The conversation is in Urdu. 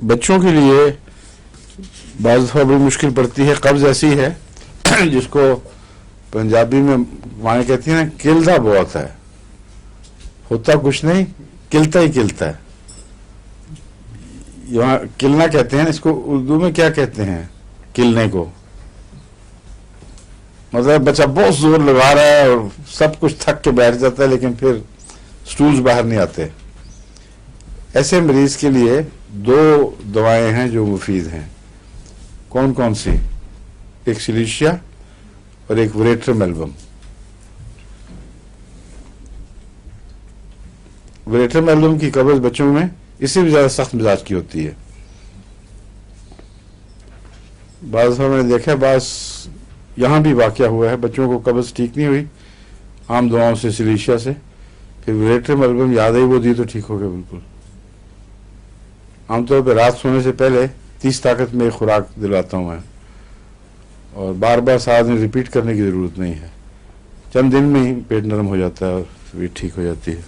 بچوں کے لیے بعض دفعہ بڑی مشکل پڑتی ہے. قبض ایسی ہے جس کو پنجابی میں مائیں کہتی ہیں نا کلتا بہت ہے, ہوتا کچھ نہیں کلتا ہی کلتا ہے. یہاں کلنا کہتے ہیں, اس کو اردو میں کیا کہتے ہیں کلنے کو؟ مطلب بچہ بہت زور لگا رہا ہے اور سب کچھ تھک کے بیٹھ جاتا ہے لیکن پھر سٹولز باہر نہیں آتے. ایسے مریض کے لیے 2 دوائیں ہیں جو مفید ہیں. کون کون سی؟ ایک سلیشیا اور ایک وریٹرم. وریٹرم کی قبض بچوں میں اس سے بھی زیادہ سخت مزاج کی ہوتی ہے. بعض دفعہ میں نے دیکھا, بعض یہاں بھی واقعہ ہوا ہے, بچوں کو قبض ٹھیک نہیں ہوئی عام دواؤں سے, سلیشیا سے, پھر وریٹرم یاد ہی وہ دی تو ٹھیک ہو گیا بالکل. عام طور پہ رات سونے سے پہلے 30 طاقت میں ایک خوراک دلاتا ہوں میں, اور بار بار ساتھ میں ریپیٹ کرنے کی ضرورت نہیں ہے. چند دن میں ہی پیٹ نرم ہو جاتا ہے اور طبیعت ٹھیک ہو جاتی ہے.